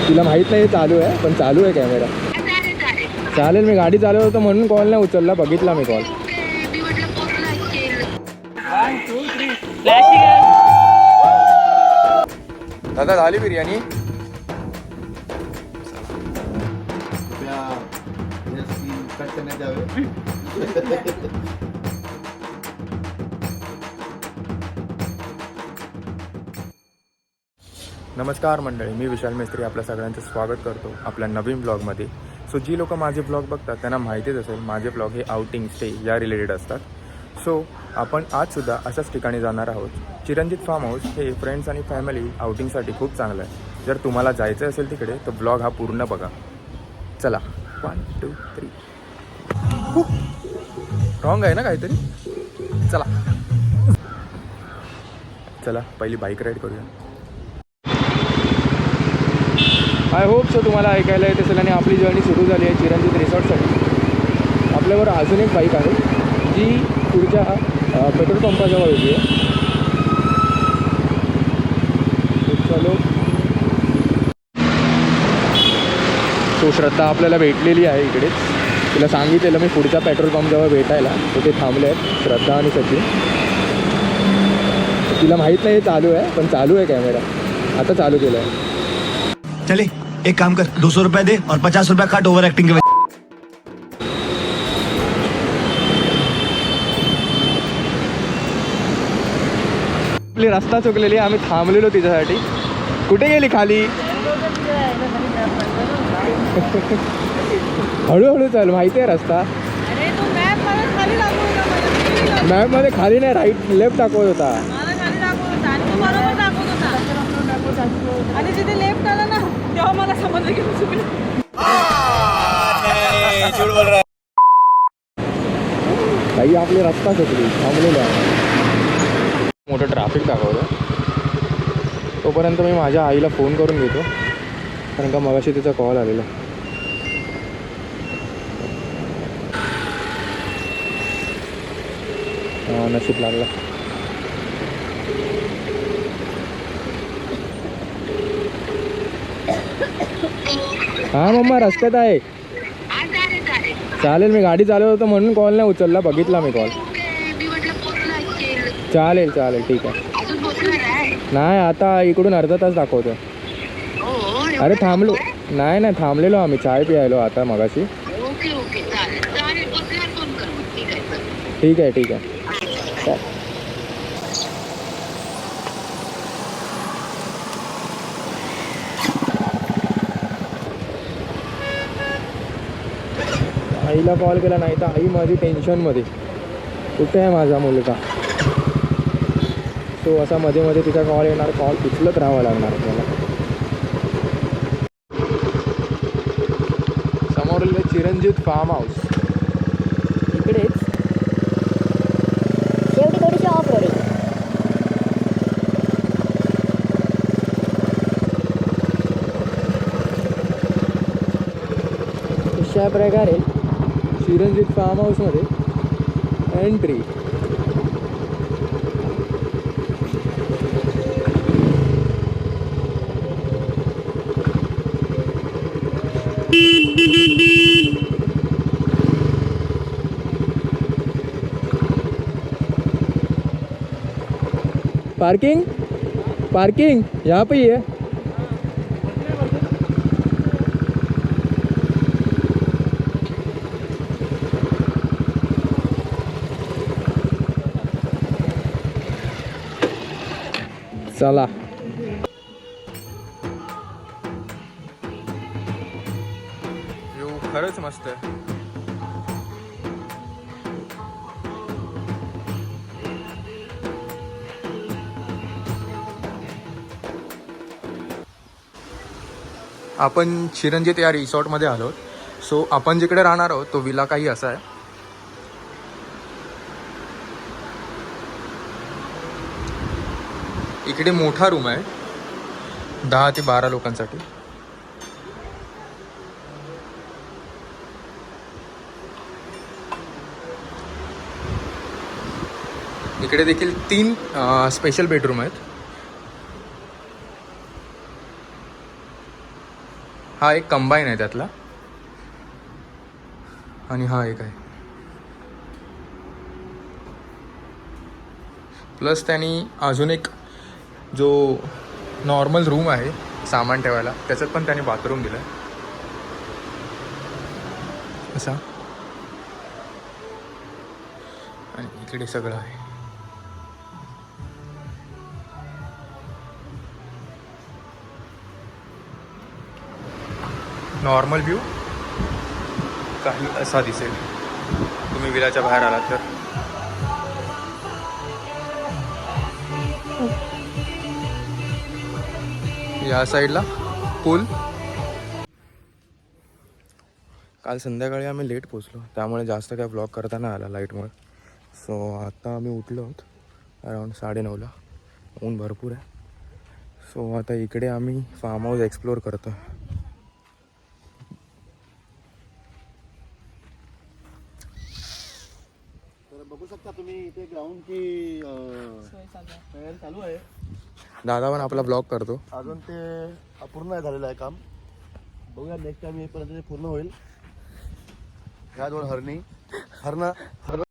तिला माहित नाही चालू आहे, पण चालू आहे कॅमेरा. चालेल, मी गाडी चालवत होतो म्हणून कॉल नाही उचलला, बघितला मी कॉल. दादा झाली बिर्याणी? नमस्कार मंडळी, मी विशाल मेस्त्री आपल्या सगळ्यांचं स्वागत करतो आपल्या नवीन ब्लॉगमध्ये. सो जी लोक माझे ब्लॉग बघतात त्यांना माहितीच असेल, माझे ब्लॉग हे आउटिंग स्टे या रिलेटेड असतात. सो आपण आजसुद्धा अशाच ठिकाणी जाणार आहोत. चिरंजीत फार्म हाऊस हे फ्रेंड्स आणि फॅमिली आउटिंगसाठी खूप चांगलं आहे. जर तुम्हाला जायचं असेल तिकडे तर ब्लॉग हा पूर्ण बघा. चला, 1 2 3. रॉंग आहे ना काहीतरी? चला चला, पहिली बाईक राईड करूया. आय होप सो तुम्हाला ऐकायला येत असेल आणि आपली जर्नी सुरू झाली आहे चिरंजीत रिसॉर्टसाठी. आपल्यावर अजून एक बाईक आहे जी पुढच्या पेट्रोल पंपाजवळ होती आहे. चलो, तो श्रद्धा आपल्याला भेटलेली आहे इकडेच. तिला सांगितलेलं मी पुढच्या पेट्रोल पंपजवळ भेटायला, तर ते थांबले आहेत श्रद्धा आणि सचिन. तिला माहीत नाही चालू आहे, पण चालू आहे कॅमेरा. आता चालू केलं आहे. चले एक काम कर, 200 रुपया दे और 50 रुपया काट ओवर एक्टिंग के वजह. आपली रस्ता चुकलेली, आम्ही थांबलेलो तिच्यासाठी. कुठे गेली खाली? हळूहळू चाल, माहिती आहे रस्ता. मॅपमध्ये खाली नाही, राईट लेफ्ट दाखवत होता. आणि जिथे लेफ्ट आला ना तेव्हा मला समजलं की चुकलं. काही आपली रस्ता चुकली, थांबलेलो आहे. मोठं ट्रॅफिक दाखवलं. तोपर्यंत मी माझ्या आईला फोन करून घेतो, कारण का मगाशी तिचा कॉल आलेला. नशीब लागला. हां मम्मा, रस्त्यात आहे. चालेल, मी गाडी चालवत होतो म्हणून कॉल नाही उचलला, बघितला मी कॉल. चालेल चालेल, ठीक आहे. नाही, आता इकडून अर्धा तास दाखवतो. अरे थांबलो नाही नाही, थांबलेलो आम्ही, चाय प्यायलो आता मगाशी. ठीक आहे ठीक आहे. आईला कॉल केला नाही तर आई माझी टेन्शनमध्ये, कुठे आहे माझा मुलगा. सो असा मध्ये मध्ये तिचा कॉल येणार, कॉल उचलत राहावं लागणार मला. समोरील चिरंजीत फार्म हाऊस इकडेच. शेवटी थोडीशी ऑफ रोडिंग. अशा प्रकारे चिरंजीत फार्म हाऊसमध्ये एंट्री. पार्किंग पार्किंग यहाँ पे ही है. चला, व्ह्यू खरंच मस्त आहे. आपण चिरंजीत या रिसॉर्टमध्ये आलो. सो आपण जिकडे राहणार आहोत तो विला काही असा आहे. इकडे मोठा रूम आहे, 10 ते 12 लोकांसाठी. इकडे देखील 3 स्पेशल बेडरूम आहेत. हा एक कंबाईन आहे त्यातला आणि हा एक आहे. प्लस त्यांनी अजून एक जो नॉर्मल रूम आहे सामान ठेवायला, त्याच्यात पण त्यांनी बाथरूम दिलं आहे असा. आणि इकडे सगळं आहे. नॉर्मल व्ह्यू काही असा दिसेल तुम्ही विलाच्या बाहेर आलात तर. या साईडला पूल. काल संध्याकाळी आम्ही लेट पोचलो त्यामुळे जास्त काय ब्लॉग करता नाही आला लाईटमुळे. सो आता आम्ही उठलो आहोत अराऊंड 9:30ला. ऊन भरपूर आहे. सो आता इकडे आम्ही फार्म हाऊस एक्सप्लोअर करतो. तर बघू शकता तुम्ही इथे ग्राउंडची तयारी चालू आहे. दादा पण आपला ब्लॉग करतो. अजून ते अपूर्ण झालेलं आहे काम. बघूया नेक्स्ट टाइम येईपर्यंत ते पूर्ण होईल. ह्या 2 हरणं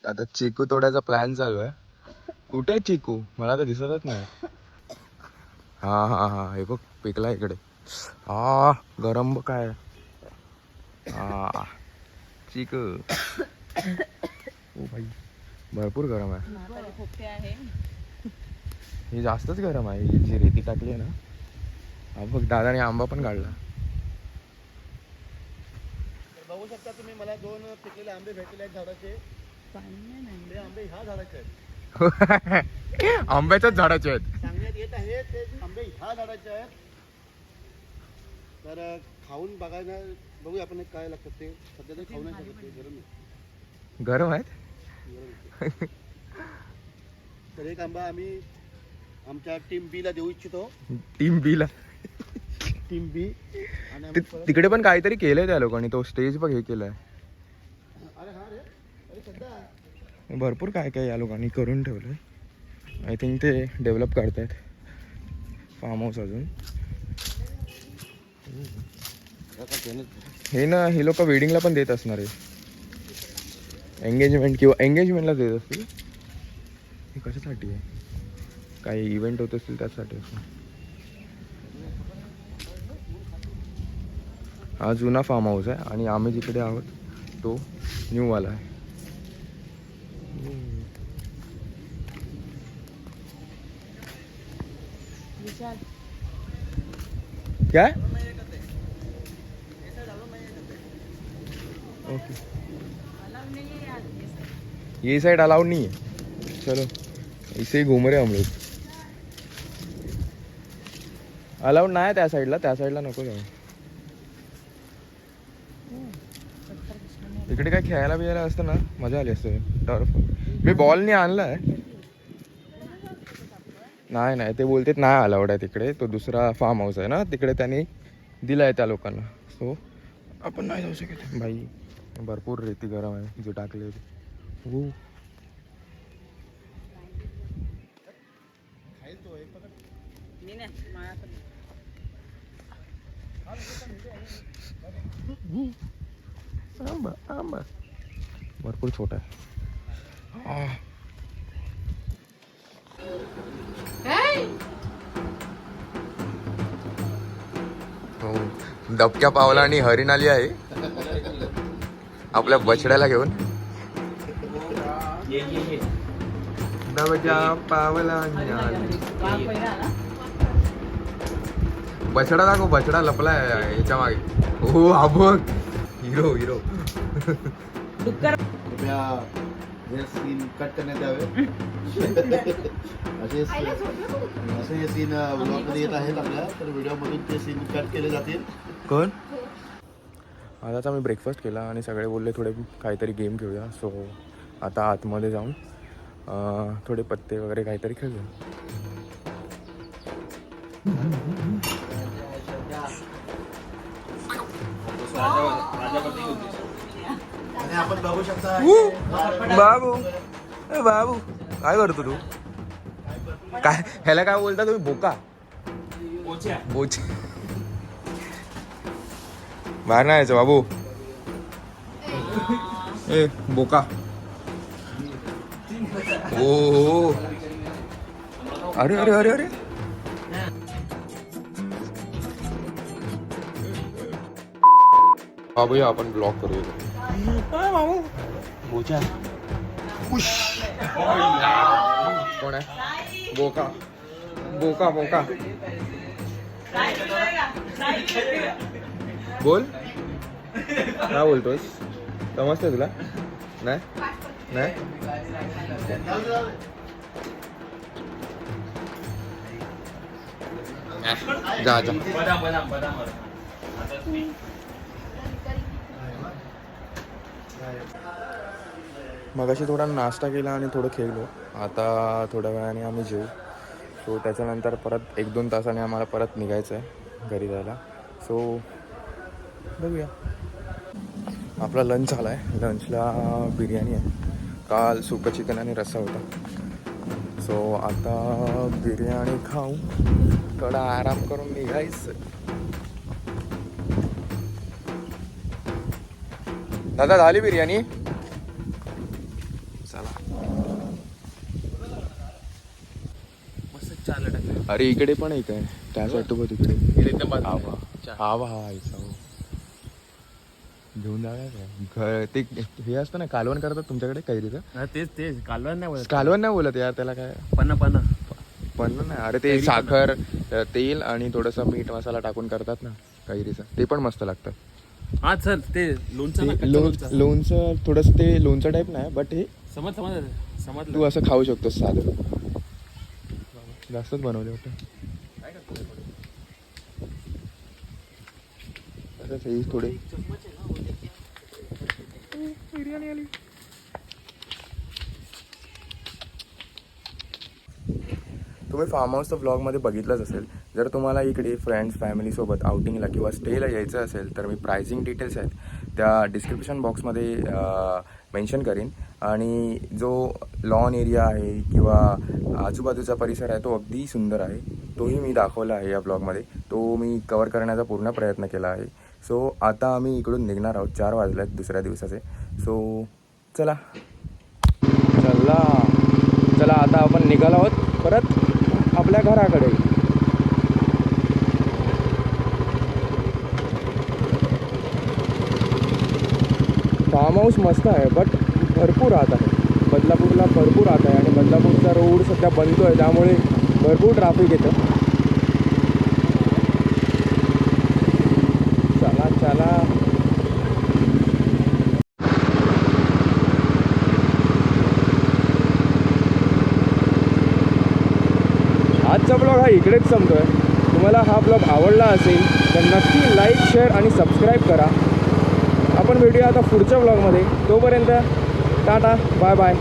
आता चिकू तोडायचा प्लॅन चालू आहे. कुठे आहे चिकू? मला तर दिसतच नाही. हा हा हा हे बघ पिकला इकडे. हा गरम बघ काय. हा चिकू. ओ भाई भरपूर गरम आहे. हे जास्तच गरम आहे. ही जी रेती टाकली आहे ना. हा बघ दादाने आंबा पण काढला. बघू शकता तुम्ही. मला 2 पिकलेले आंबे भेटलेले आहेत झाडाचे. ते आंबे ह्या झाडाचे आहेत. आंब्याच्याच झाडाचे आहेत. सांगण्यात येत आहे ते आंबे ह्या झाडाचे आहेत. तर खाऊन बघायला बघूया आपण काय लागतात ते. सध्या ते खाऊ नाही शकत, ते गरम आहे. गरम आहेत. तर एक आंबा आम्ही आमच्या टीम बी ला देऊ इच्छितो. टीम बी ला. टीम बी. आणि आम्ही तिकडे पण काहीतरी केलंय त्या लोकांनी. तो स्टेज बघ हे केलाय. अरे हा रे, अरे सध्या भरपूर काय काय या लोकांनी करून ठेवलंय. आय थिंक ते डेव्हलप करतायत फार्म हाऊस अजून. हे ना हे लोक वेडिंगला पण देत असणार आहे. एंगेजमेंट किंवा एंगेजमेंटला देत असतील. हे कशासाठी आहे? काही इव्हेंट होत असतील त्यासाठी असं. हा जुना फार्म हाऊस आहे आणि आम्ही जिकडे आहोत तो न्यू वाला आहे. क्या? ओके ये साइड अलाउड नहीं है. चलो इसे ही घूम रहे हम लोग. अलाउड नाही त्या साईडला नको जाऊ. इकडे काय खेळायला बिळायला असतं ना मजा आली असते. टर्फ मी बॉलने आणलाय. नाही ते बोलतात नाही अलाउड आहे तिकडे. तो दुसरा फार्म हाऊस आहे ना तिकडे त्यांनी दिलाय त्या लोकांना. सो आपण नाही जाऊ शकत. भाई भरपूर रेती गरम आहे जो टाकले हो. आंबा भरपूर छोटा आहे. हो, दबक्या पावला आणि हरिण आली आहे आपल्या बछड्याला घेऊन. दबक्या पावला आणि आली. बछडा दाखव, बछडा लपलाय याच्या मागे. हो हा बघ, हिरो हिरो. कृपया हे सीन कट करण्यात यावे. असे हे सीन व्लॉगमध्ये येत आहेत आपल्या, तर व्हिडिओमधून ते सीन कट केले जातील. कोण? आताच आम्ही ब्रेकफास्ट केला आणि सगळे बोलले थोडे काहीतरी गेम खेळूया. सो आता आतमध्ये जाऊन थोडे पत्ते वगैरे काहीतरी खेळूया. आणि आपण बघू शकता बाबू, ए बाबू काय करतो तू? काय ह्याला काय बोलता तुम्ही? बोका बोचे. बाहेर नाही यायचं बाबू. ए बोका. ओ अरे अरे अरे अरे. बाबूया आपण ब्लॉक करूया. बोचा कोण आहे? बोका बोका बोका. बोल काय बोलतोस? समजतं तुला? नाही नाही. जा जा. मगाशी थोडा नाश्ता केला आणि थोडं खेळलो. आता थोड्या वेळाने आम्ही जेवू. सो त्याच्यानंतर परत 1-2 तासाने आम्हाला परत निघायचं आहे घरी जायला. सो बघूया. आपला लंच झाला आहे. लंचला बिर्याणी आहे. काल सुकं चिकन आणि रस्सा होता. सो आता बिर्याणी खाऊ, थोडा आराम करून निघायचं. दादा झाली बिर्याणी? अरे इकडे पण एक आहे त्या साईड. बघ तिकडे हवा आईचा घेऊन जाऊया. ते हे असतं ना कालवण करतात तुमच्याकडे कैरीचं. तेच कालवण नाही बोलत. कालवण नाही बोलत यार त्याला. काय पण नाही. अरे ते साखर, तेल आणि थोडंसं मीठ मसाला टाकून करतात ना कैरीचं. ते पण मस्त लागतं. हा सर ते लोणचं थोडंसं ते लोणचं टाईप नाही, बट हे समज तू असं खाऊ शकतोस साधं. जास्तच बनवले होते. थोडे बिर्याणी आली. तुम्ही फार्म हाऊसचं ब्लॉगमध्ये बघितलंच असेल. जर तुम्हाला इकडे फ्रेंड्स फॅमिलीसोबत आउटिंगला किंवा स्टेला यायचं असेल तर मी प्राइसिंग डिटेल्स आहेत त्या डिस्क्रिप्शन बॉक्समध्ये मेन्शन करीन. आणि जो लॉन एरिया आहे किंवा आजूबाजूचा परिसर आहे तो अगदी सुंदर आहे. तोही मी दाखवला आहे या ब्लॉगमध्ये. तो मी कवर करण्याचा पूर्ण प्रयत्न केला आहे. सो आता आम्ही इकडून निघणार आहोत. 4 वाजले आहेत दुसऱ्या दिवसाचे. सो चला आता आपण निघालो आहोत परत आपल्या घराकडे. फार्म हाऊस मस्त आहे बट भरपूर राहत आहे. बदलापूरला भरपूर राहत आहे आणि बदलापूरचा रोड सध्या बनतो आहे त्यामुळे भरपूर ट्रॅफिक येतं. चला आजचा ब्लॉग हा इकडेच संपतोय. तुम्हाला हा ब्लॉग आवडला असेल तर नक्की लाईक, शेअर आणि सबस्क्राईब करा. आपण भेटूया आता पुढच्या ब्लॉगमध्ये. तोपर्यंत टाटा बाय बाय.